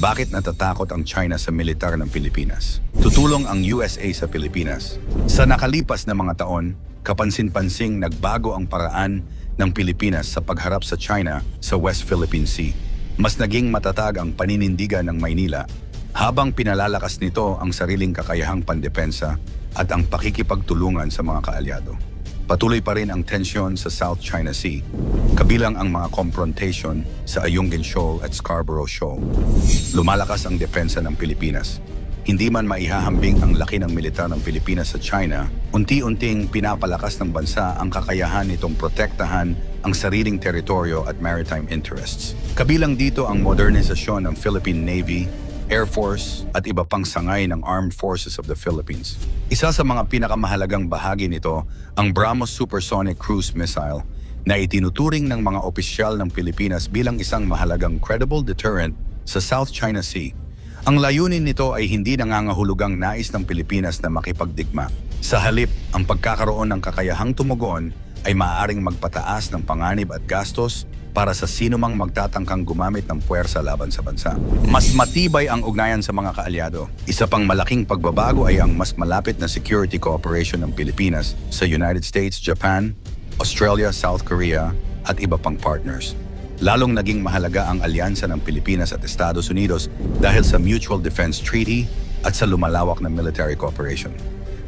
Bakit natatakot ang China sa militar ng Pilipinas? Tutulong ang USA sa Pilipinas. Sa nakalipas na mga taon, kapansin-pansing nagbago ang paraan ng Pilipinas sa pagharap sa China sa West Philippine Sea. Mas naging matatag ang paninindigan ng Maynila habang pinalalakas nito ang sariling kakayahang pandepensa at ang pakikipagtulungan sa mga kaalyado. Patuloy pa rin ang tensyon sa South China Sea, kabilang ang mga confrontation sa Ayungin Shoal at Scarborough Shoal. Lumalakas ang depensa ng Pilipinas. Hindi man maihahambing ang laki ng militar ng Pilipinas sa China, unti-unting pinapalakas ng bansa ang kakayahan nitong protektahan ang sariling teritoryo at maritime interests. Kabilang dito ang modernisasyon ng Philippine Navy, Air Force at iba pang sangay ng Armed Forces of the Philippines. Isa sa mga pinakamahalagang bahagi nito ang BrahMos Supersonic Cruise Missile na itinuturing ng mga opisyal ng Pilipinas bilang isang mahalagang credible deterrent sa South China Sea. Ang layunin nito ay hindi nangangahulugang nais ng Pilipinas na makipagdigma. Sa halip, ang pagkakaroon ng kakayahang tumugon ay maaaring magpataas ng panganib at gastos para sa sinumang magtatangkang gumamit ng puwersa laban sa bansa. Mas matibay ang ugnayan sa mga kaalyado. Isa pang malaking pagbabago ay ang mas malapit na security cooperation ng Pilipinas sa United States, Japan, Australia, South Korea at iba pang partners. Lalong naging mahalaga ang alyansa ng Pilipinas at Estados Unidos dahil sa Mutual Defense Treaty at sa lumalawak na military cooperation.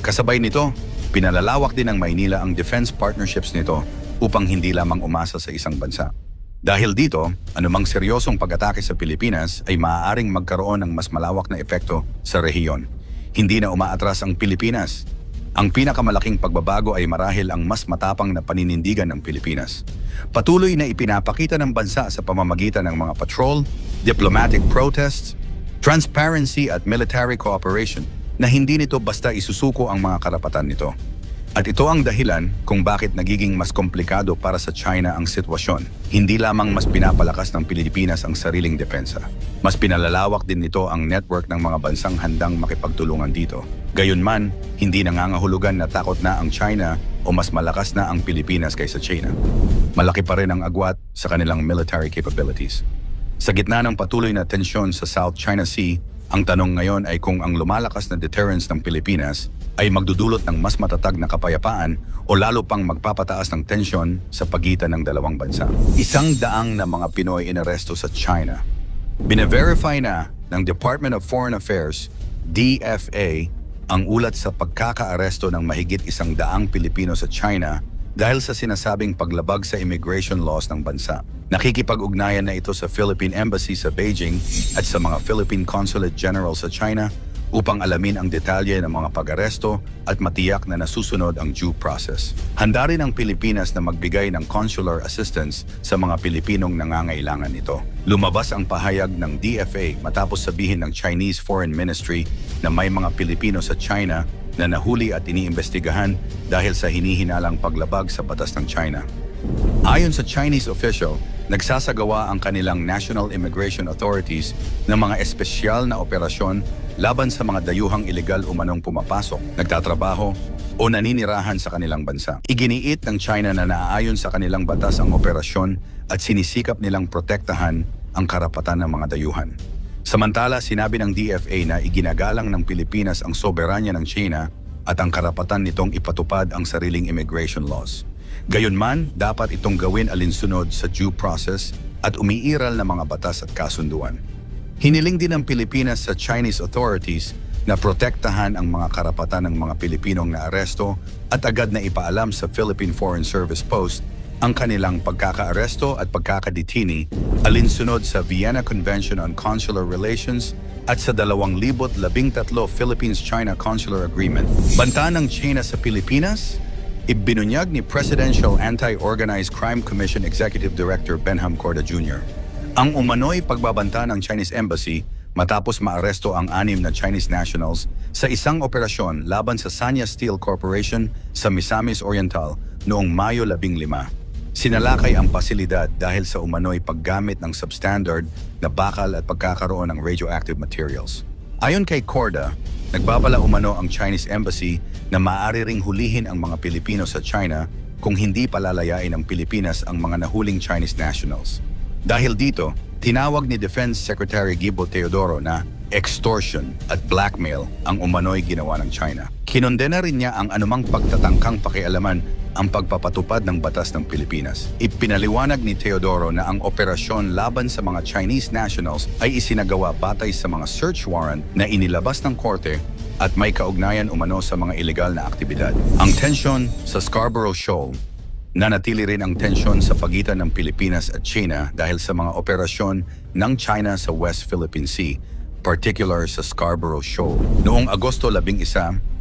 Kasabay nito, pinalalawak din ng Maynila ang defense partnerships nito upang hindi lamang umasa sa isang bansa. Dahil dito, anumang seryosong pag-atake sa Pilipinas ay maaaring magkaroon ng mas malawak na epekto sa rehiyon. Hindi na umaatras ang Pilipinas. Ang pinakamalaking pagbabago ay marahil ang mas matapang na paninindigan ng Pilipinas. Patuloy na ipinapakita ng bansa sa pamamagitan ng mga patrol, diplomatic protests, transparency at military cooperation na hindi nito basta isusuko ang mga karapatan nito. At ito ang dahilan kung bakit nagiging mas komplikado para sa China ang sitwasyon. Hindi lamang mas pinapalakas ng Pilipinas ang sariling depensa. Mas pinalalawak din nito ang network ng mga bansang handang makipagtulungan dito. Gayunman, hindi nangangahulugan na takot na ang China o mas malakas na ang Pilipinas kaysa China. Malaki pa rin ang agwat sa kanilang military capabilities. Sa gitna ng patuloy na tensyon sa South China Sea, ang tanong ngayon ay kung ang lumalakas na deterrence ng Pilipinas ay magdudulot ng mas matatag na kapayapaan o lalo pang magpapataas ng tensyon sa pagitan ng dalawang bansa. 100 na mga Pinoy inaresto sa China. Bine-verify na ng Department of Foreign Affairs, DFA, ang ulat sa pagkakaaresto ng mahigit 100 Pilipino sa China dahil sa sinasabing paglabag sa immigration laws ng bansa. Nakikipag-ugnayan na ito sa Philippine Embassy sa Beijing at sa mga Philippine Consulate General sa China upang alamin ang detalye ng mga pag-aresto at matiyak na nasusunod ang due process. Handa rin ang Pilipinas na magbigay ng consular assistance sa mga Pilipinong nangangailangan nito. Lumabas ang pahayag ng DFA matapos sabihin ng Chinese Foreign Ministry na may mga Pilipino sa China na nahuli at iniimbestigahan dahil sa hinihinalang paglabag sa batas ng China. Ayon sa Chinese official, nagsasagawa ang kanilang National Immigration Authorities ng mga espesyal na operasyon laban sa mga dayuhang ilegal umanong pumapasok, nagtatrabaho o naninirahan sa kanilang bansa. Iginiit ng China na naaayon sa kanilang batas ang operasyon at sinisikap nilang protektahan ang karapatan ng mga dayuhan. Samantala, sinabi ng DFA na iginagalang ng Pilipinas ang soberanya ng China at ang karapatan nitong ipatupad ang sariling immigration laws. Gayunman, dapat itong gawin alinsunod sa due process at umiiral na mga batas at kasunduan. Hiniling din ng Pilipinas sa Chinese authorities na protektahan ang mga karapatan ng mga Pilipinong naaresto at agad na ipaalam sa Philippine Foreign Service Post ang kanilang pagkakaaresto at pagkakadetini alinsunod sa Vienna Convention on Consular Relations at sa 2013 Philippines-China Consular Agreement. Banta ng China sa Pilipinas? Ibinunyag ni Presidential Anti-Organized Crime Commission Executive Director Benham Corda Jr. ang umano'y pagbabanta ng Chinese Embassy matapos maaresto ang 6 na Chinese nationals sa isang operasyon laban sa Sanya Steel Corporation sa Misamis Oriental noong Mayo 15. Sinalakay ang pasilidad dahil sa umano'y paggamit ng substandard na bakal at pagkakaroon ng radioactive materials. Ayon kay Corda, nagbabala umano ang Chinese Embassy na maaari ring hulihin ang mga Pilipino sa China kung hindi palalayain ng Pilipinas ang mga nahuling Chinese nationals. Dahil dito, Tinawag ni Defense Secretary Gibo Teodoro na extortion at blackmail ang umano'y ginawa ng China. Kinondena rin niya ang anumang pagtatangkang pakialaman ang pagpapatupad ng batas ng Pilipinas. Ipinaliwanag ni Teodoro na ang operasyon laban sa mga Chinese nationals ay isinagawa batay sa mga search warrant na inilabas ng korte at may kaugnayan umano sa mga ilegal na aktibidad. Ang tensyon sa Scarborough Shoal. Nanatili rin ang tensyon sa pagitan ng Pilipinas at China dahil sa mga operasyon ng China sa West Philippine Sea, particular sa Scarborough Shoal. Noong Agosto 11,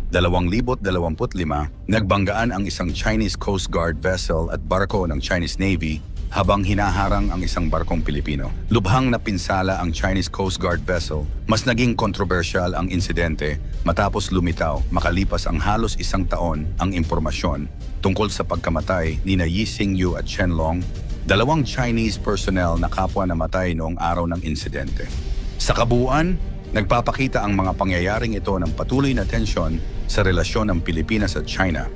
2025, nagbanggaan ang isang Chinese Coast Guard vessel at barko ng Chinese Navy habang hinaharang ang isang barkong Pilipino. Lubhang napinsala ang Chinese Coast Guard vessel. Mas naging kontrobersyal ang insidente matapos lumitaw makalipas ang halos isang taon ang impormasyon tungkol sa pagkamatay ni Yi Xingyu at Chen Long, dalawang Chinese personnel na kapwa namatay noong araw ng insidente. Sa kabuuan, nagpapakita ang mga pangyayaring ito ng patuloy na tensyon sa relasyon ng Pilipinas at China,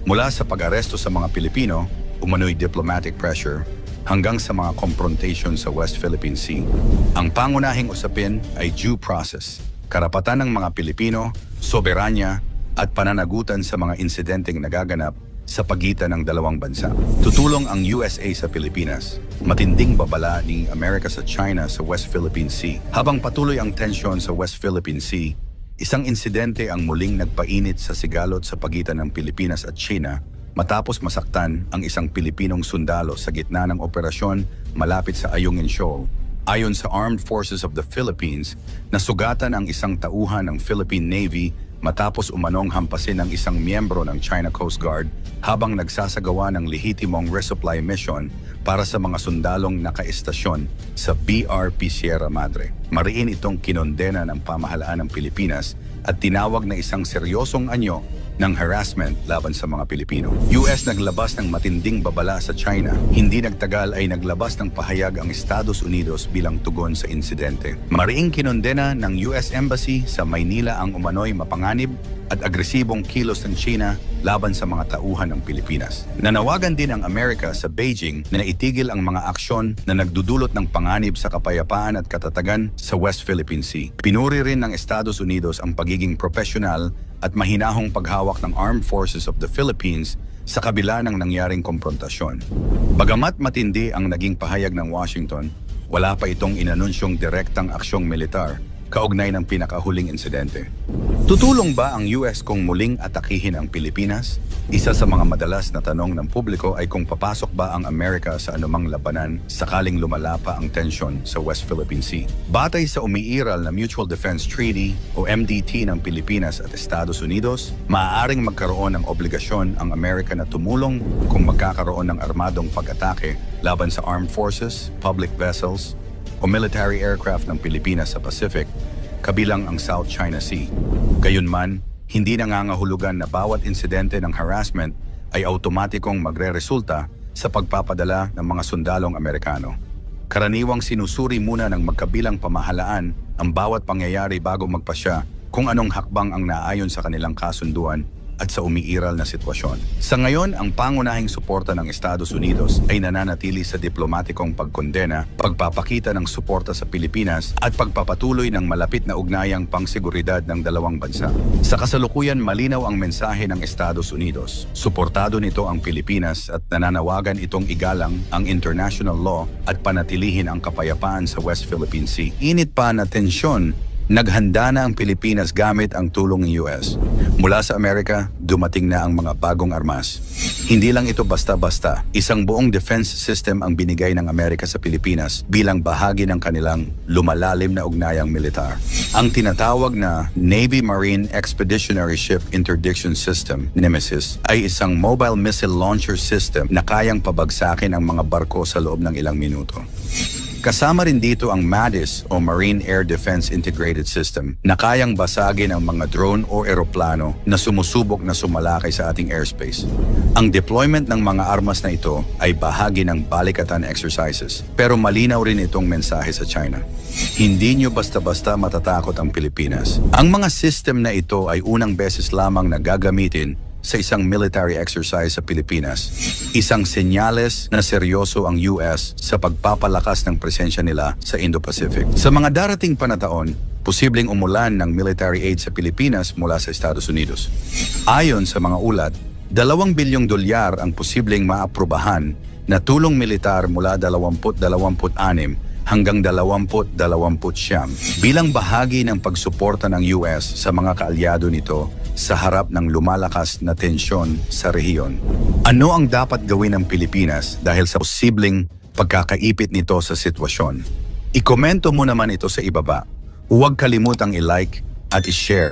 mula sa pag-aresto sa mga Pilipino, umano'y diplomatic pressure, hanggang sa mga confrontation sa West Philippine Sea. Ang pangunahing usapin ay due process, karapatan ng mga Pilipino, soberanya, at pananagutan sa mga insidenteng nagaganap sa pagitan ng dalawang bansa. Tutulong ang USA sa Pilipinas. Matinding babala ni Amerika sa China sa West Philippine Sea. Habang patuloy ang tensyon sa West Philippine Sea, isang insidente ang muling nagpainit sa sigalot sa pagitan ng Pilipinas at China matapos masaktan ang isang Pilipinong sundalo sa gitna ng operasyon malapit sa Ayungin Shoal. Ayon sa Armed Forces of the Philippines, nasugatan ang isang tauhan ng Philippine Navy matapos umanong hampasin ng isang miyembro ng China Coast Guard habang nagsasagawa ng lehitimong resupply mission para sa mga sundalong nakaestasyon sa BRP Sierra Madre. Mariin itong kinondena ng pamahalaan ng Pilipinas at tinawag na isang seryosong anyo ng harassment laban sa mga Pilipino. US naglabas ng matinding babala sa China. Hindi nagtagal ay naglabas ng pahayag ang Estados Unidos bilang tugon sa insidente. Mariing kinondena ng US Embassy sa Maynila ang umano'y mapanganib at agresibong kilos ng China laban sa mga tauhan ng Pilipinas. Nanawagan din ang Amerika sa Beijing na itigil ang mga aksyon na nagdudulot ng panganib sa kapayapaan at katatagan sa West Philippine Sea. Pinuri rin ng Estados Unidos ang pagiging profesional at mahinahong paghawak ng Armed Forces of the Philippines sa kabila ng nangyaring komprontasyon. Bagamat matindi ang naging pahayag ng Washington, wala pa itong inanunsyong direktang aksyong militar kaugnay ng pinakahuling insidente. Tutulong ba ang US kung muling atakihin ang Pilipinas? Isa sa mga madalas na tanong ng publiko ay kung papasok ba ang Amerika sa anumang labanan sakaling lumala pa ang tensyon sa West Philippine Sea. Batay sa umiiral na Mutual Defense Treaty o MDT ng Pilipinas at Estados Unidos, maaaring magkaroon ng obligasyon ang Amerika na tumulong kung magkakaroon ng armadong pag-atake laban sa armed forces, public vessels, o military aircraft ng Pilipinas sa Pacific, kabilang ang South China Sea. Gayunman, hindi nangangahulugan na bawat insidente ng harassment ay automatikong magre-resulta sa pagpapadala ng mga sundalong Amerikano. Karaniwang sinusuri muna ng magkabilang pamahalaan ang bawat pangyayari bago magpasya kung anong hakbang ang naayon sa kanilang kasunduan at sa umiiral na sitwasyon. Sa ngayon, ang pangunahing suporta ng Estados Unidos ay nananatili sa diplomatikong pagkondena, pagpapakita ng suporta sa Pilipinas at pagpapatuloy ng malapit na ugnayang pangseguridad ng dalawang bansa. Sa kasalukuyan, malinaw ang mensahe ng Estados Unidos. Suportado nito ang Pilipinas at nananawagan itong igalang ang international law at panatilihin ang kapayapaan sa West Philippine Sea. Init pa na tensyon, naghanda na ang Pilipinas gamit ang tulong ng US. Mula sa Amerika, dumating na ang mga bagong armas. Hindi lang ito basta-basta. Isang buong defense system ang binigay ng Amerika sa Pilipinas bilang bahagi ng kanilang lumalalim na ugnayang militar. Ang tinatawag na Navy Marine Expeditionary Ship Interdiction System, NEMESIS, ay isang mobile missile launcher system na kayang pabagsakin ang mga barko sa loob ng ilang minuto. Kasama rin dito ang MADIS o Marine Air Defense Integrated System na kayang basagin ang mga drone o eroplano na sumusubok na sumalakay sa ating airspace. Ang deployment ng mga armas na ito ay bahagi ng balikatan exercises, pero malinaw rin itong mensahe sa China. Hindi nyo basta-basta matatakot ang Pilipinas. Ang mga system na ito ay unang beses lamang na gagamitin sa isang military exercise sa Pilipinas, isang senyales na seryoso ang US sa pagpapalakas ng presensya nila sa Indo-Pacific. Sa mga darating panataon, posibleng umulan ng military aid sa Pilipinas mula sa Estados Unidos. Ayon sa mga ulat, 2 bilyong dolyar ang posibleng maaprubahan na tulong militar mula 2026 hanggang 2029 bilang bahagi ng pagsuporta ng US sa mga kaalyado nito sa harap ng lumalakas na tensyon sa rehiyon. Ano ang dapat gawin ng Pilipinas dahil sa posibleng pagkakaipit nito sa sitwasyon? Ikomento mo naman ito sa ibaba. Huwag kalimutang i-like at i-share